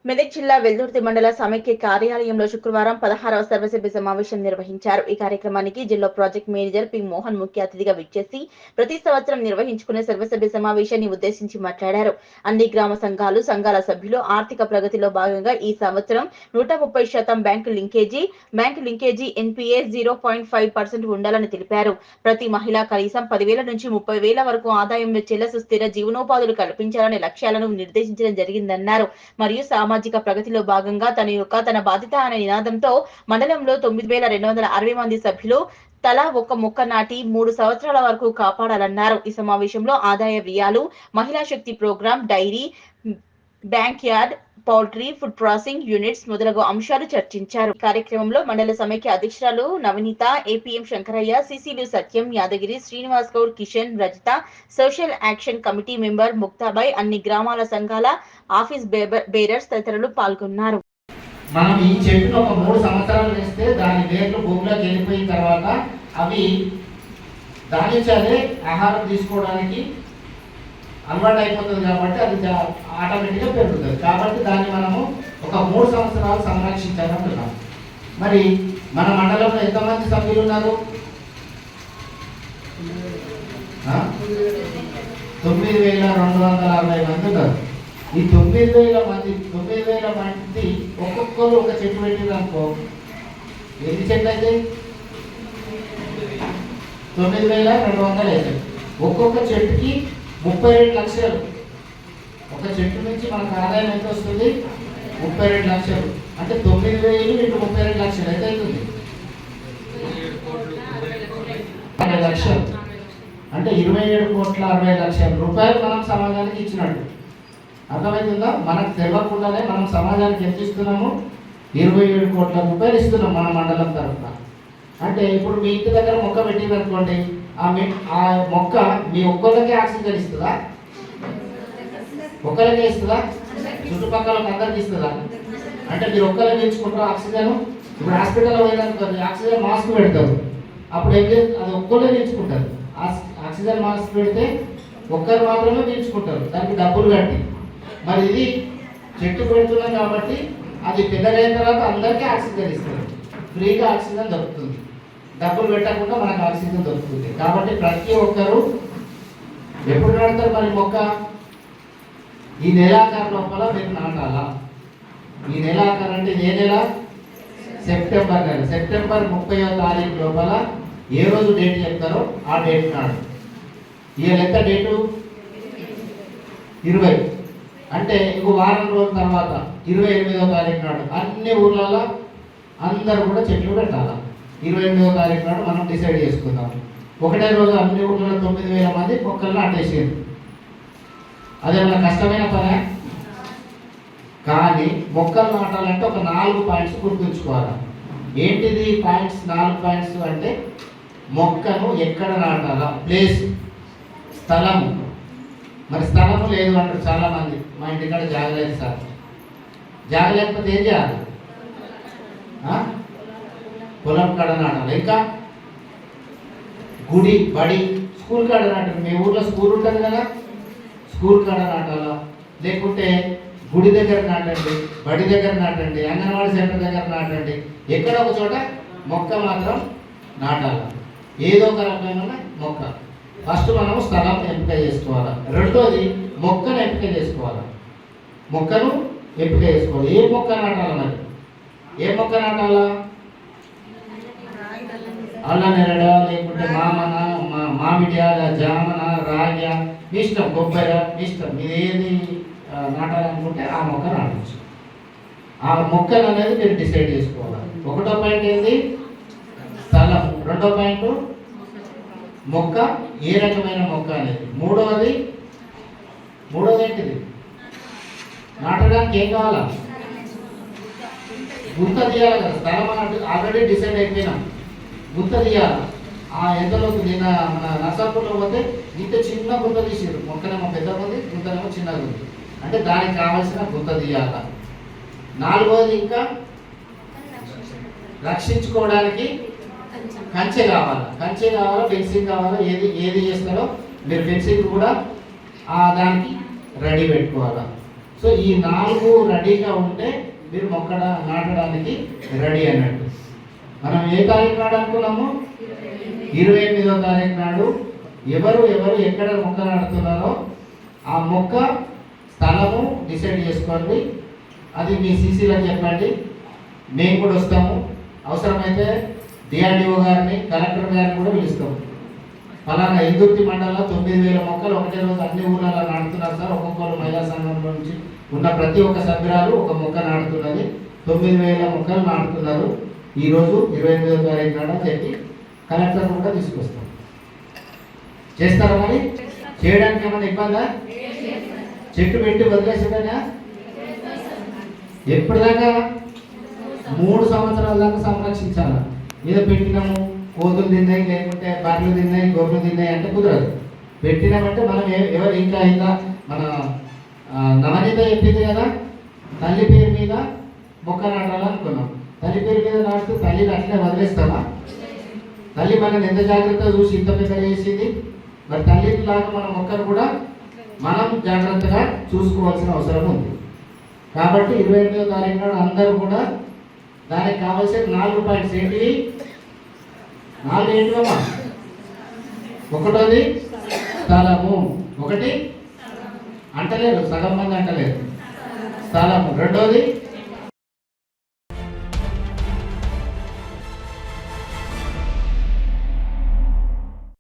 మెదక్ జిల్లా వెల్దుర్తి మండల సమైక్య కార్యాలయంలో శుక్రవారం 16వ సర్వసభ్య సమావేశం నిర్వహించారు. ఈ కార్యక్రమానికి జిల్లా ప్రాజెక్ట్ మేనేజర్ పి మోహన్ ముఖ్య అతిథిగా విచ్చేసి ప్రతి సంవత్సరం నిర్వహించుకునే సర్వసభ్య సమావేశాన్ని ఉద్దేశించి మాట్లాడారు. అన్ని గ్రామ సంఘాల సభ్యులు ఆర్థిక ప్రగతిలో భాగంగా ఈ సంవత్సరం 130% బ్యాంకు లింకేజీ ఎన్పీఏ 0.5% ఉండాలని తెలిపారు. ప్రతి మహిళ కనీసం 10,000 నుంచి 30,000 వరకు ఆదాయం వచ్చేలా సుస్థిర జీవనోపాధులు కల్పించాలనే లక్ష్యాలను నిర్దేశించడం జరిగిందన్నారు. మరియు సామాజిక ప్రగతిలో భాగంగా తన బాధ్యత అనే నినాదంతో మండలంలో 9,260 మంది సభ్యులు తలా ఒక మొక్క నాటి 3 సంవత్సరాల వరకు కాపాడాలన్నారు. ఈ సమావేశంలో ఆదాయ వ్యయాలు, మహిళా శక్తి programme, dairy, bank yard, poultry, food processing units మొదలగు అంశాలు చర్చించారు. కార్యక్రమంలో మండల సమైక్య అధ్యక్షురాలు నవనీత, ఏపీఎం శంకరయ్య, సిసిలు Satyam, Yadagiri, Srinivas Goud, Kishan, Rajitha, social action committee member Muktabai, అన్ని గ్రామాల సంఘాల ఆఫీస్ బేరర్స్ తదితరులు పాల్గొన్నారు. మనం ఈ చెట్టును ఒక 3 సంవత్సరాలు వేస్తే దాని వేర్లు భూమిలోకి వెళ్ళిపోయిన తర్వాత అవి దాని నుంచే ఆహారం తీసుకోవడానికి అలవాటు అయిపోతుంది కాబట్టి అది ఆటోమేటిక్గా పెరుగుతుంది. కాబట్టి దాన్ని మనము ఒక 3 సంవత్సరాలు సంరక్షించాలంటున్నాం. మరి మన మండలంలో ఎంతమంది సభ్యులు ఉన్నారు? 9,260 మంది ఉన్నారు. ఈ 9,000 మంది ఒక్కొక్కరు ఒక చెట్టు పెట్టింది అనుకో, ఎన్ని చెట్లు అయితే 9,200 అవుతాయి. ఒక్కొక్క చెట్టుకి 32 లక్షలు. ఒక చెట్టు నుంచి మనకు ఆదాయం ఎంత వస్తుంది? 32 లక్షలు. అంటే 9,000 ఇంటూ 32 లక్షలు ఎంత అవుతుంది? 60 లక్షలు. అంటే 27,60,00,000 రూపాయలు మనం సమాజానికి ఇచ్చినట్టు. అర్థమవుతుందా? మనకు తెలియకుండానే మనం సమాజానికి ఎంత ఇస్తున్నాము? 27 కోట్ల రూపాయలు ఇస్తున్నాం మన మండలం తరఫున. అంటే ఇప్పుడు మీ ఇంటి దగ్గర మొక్క పెట్టింది అనుకోండి, ఆ మొక్క మీ ఒక్కళ్ళకే ఆక్సిజన్ ఇస్తుందా? ఒక్కరికే ఇస్తుందా? చుట్టుపక్కల అందరికి ఇస్తుందా? అంటే మీరు ఒక్కరే పీల్చుకుంటారు ఆక్సిజన్. ఇప్పుడు హాస్పిటల్లో పోయిననుకోండి, ఆక్సిజన్ మాస్క్ పెడతారు. అప్పుడు ఏం చేస్తుంది? అది ఒక్కరే పీల్చుకుంటారు. ఆక్సిజన్ మాస్క్ పెడితే ఒక్కరు మాత్రమే పీల్చుకుంటారు, దానికి డబ్బులు కట్టి. మరి ఇది చెట్టు పెడుతున్నాం కాబట్టి అది పెద్దగైన తర్వాత అందరికీ ఆక్సిజన్ ఇస్తారు. ఫ్రీగా ఆక్సిజన్ దొరుకుతుంది, డబ్బులు పెట్టకుండా మనకు ఆక్సిజన్ దొరుకుతుంది. కాబట్టి ప్రతి ఒక్కరూ ఎప్పుడు నాటుతారు? మరి మొక్క ఈ నెలాఖరు లోపల మీరు నాటాలా. ఈ నెలాఖరు అంటే ఏ నెల? సెప్టెంబర్ నెల. సెప్టెంబర్ 30వ తారీఖు లోపల ఏ రోజు డేట్ చెప్తారో ఆ డేట్ నాడు. ఇవాళ ఎంత డేటు? 20. అంటే ఇంకో వారం రోజుల తర్వాత 28వ తారీఖు నాడు అన్ని ఊర్లలో అందరూ కూడా చెట్లు పెట్టాలి. 28వ తారీఖు నాడు మనం డిసైడ్ చేసుకుందాం. ఒకటే రోజు అన్ని ఊర్లలో 9,000 మంది మొక్కలు నాటేసారు. అదేమన్నా కష్టమైన పనే? కానీ మొక్కలు నాటాలంటే ఒక 4 పాయింట్స్ గుర్తుంచుకోవాలి. ఏంటిది పాయింట్స్? 4 పాయింట్స్ అంటే మొక్కను ఎక్కడ నాటాలా, ప్లేస్, స్థలము. మరి స్థలము లేదు అంటారు చాలామంది. మా ఇంటికాడ జాగలేదు సార్. జాగలేకపోతే ఏం చేయాలి? పొలం కాడ నాటాలి. ఇంకా గుడి, బడి, స్కూల్ కాడ నాటాలి. మీ ఊర్లో స్కూల్ ఉంటుంది కదా, స్కూల్ కాడ నాటాలా, లేకుంటే గుడి దగ్గర నాటండి, బడి దగ్గర నాటండి, అంగన్వాడీ సెంటర్ దగ్గర నాటండి. ఎక్కడ ఒక చోట మొక్క మాత్రం నాటాలి. ఏదో ఒక రకమైన మొక్క. ఫస్ట్ మనం స్థలం ఎంపిక చేసుకోవాలి. రెండోది మొక్కను ఎంపిక చేసుకోవాలి. మొక్కను ఎంపిక చేసుకోవాలి. ఏ మొక్క నాటాలి? మరి ఏ మొక్క నాటాలా? అల్ల నెరడ, లేకుంటే మామిడి, జామన, రాగ, ఇష్టం, కొబ్బరి ఇష్టం. మీరు ఏది నాటాలనుకుంటే ఆ మొక్క నాటచ్చు. ఆ మొక్కలు అనేది మీరు డిసైడ్ చేసుకోవాలి. 1వ పాయింట్ ఏంది? స్థలం. 2వ పాయింట్ మొక్క, ఏ రకమైన మొక్క అనేది. మూడవది ఏంటిది? నాటడానికి ఏం కావాలా? గుంత తీయాలి కదా. స్థలం అన్నట్టు ఆల్రెడీ డిసైడ్ అయిపోయినాం. గుంత తీయాలి. ఎంతలోకి నిన్న మన నర్సాపూర్లో పోతే ఇంత చిన్న గుంత తీసారు. మొక్కనేమో పెద్దగా ఉంది, గుంతనేమో చిన్నగా ఉంది. అంటే దానికి కావాల్సిన గుంత తీయాల. 4వది ఇంకా రక్షించుకోవడానికి కంచె కావాలా. ఫెన్సింగ్ కావాలా. ఏది చేస్తారో మీరు ఫెన్సింగ్ కూడా దానికి రెడీ పెట్టుకోవాలా. సో ఈ 4 రెడీగా ఉంటే మీరు మొక్క నాటడానికి రెడీ అన్నట్టు. మనం ఏ తారీఖు నాడు అనుకున్నాము? 28వ తారీఖు నాడు ఎవరు ఎక్కడ మొక్క నాటుతున్నారో ఆ మొక్క స్థలము డిసైడ్ చేసుకోండి. అది మీ సీసీలకు చెప్పండి, మేము కూడా వస్తాము. అవసరమైతే డిఆర్డిఓ గారిని, కలెక్టర్ గారిని కూడా పిలుస్తాము. అలాగా ఇందుర్తి మండలంలో 9,000 మొక్కలు ఒకటే రోజు అన్ని ఊర్లలో నాటుతున్నారు సార్. ఒక్కొక్కరు మహిళా సంఘంలో నుంచి ఉన్న ప్రతి ఒక్క సభ్యురాలు ఒక మొక్క నాటుతున్నది. 9,000 మొక్కలు నాటుతున్నారు. ఈరోజు 28వ తారీఖు నాడు చెప్పి కలెక్టర్ కూడా తీసుకొస్తాం. చేస్తారా? మరి చేయడానికి ఏమైనా ఇబ్బందా? చెట్టు పెట్టి వదిలేసేదనా? ఎప్పటిదాకా? 3 సంవత్సరాల దాకా సంరక్షించాలి. ఏదో పెట్టినాము, కోతులు తిన్నాయి, లేకుంటే బర్రెలు తిన్నాయి, గొర్రెలు తిన్నాయి అంటే కుదరదు. పెట్టినామంటే మనం ఎవరు ఇంకా మన నవనీత చెప్పింది కదా, తల్లి పేరు మీద మొక్క నాటాలనుకున్నాం. తల్లి పేరు మీద నాటుతూ తల్లిని అట్లే వదిలేస్తామా? తల్లి మనల్ని ఎంత జాగ్రత్తగా చూసి ఇంత పెద్ద చేసింది. మరి తల్లిని లాగా మన మొక్కను కూడా మనం జాగ్రత్తగా చూసుకోవాల్సిన అవసరం ఉంది. కాబట్టి 28వ తారీఖు నాడు అందరూ కూడా దానికి కావాల్సిన 4 పాయింట్స్ ఏంటివి? 4 ఏంటివమ్మా? ఒకటోది స్థలము. ఒకటి అంటలేదు, సగం మంది అంటలేదు స్థలము. రెండోది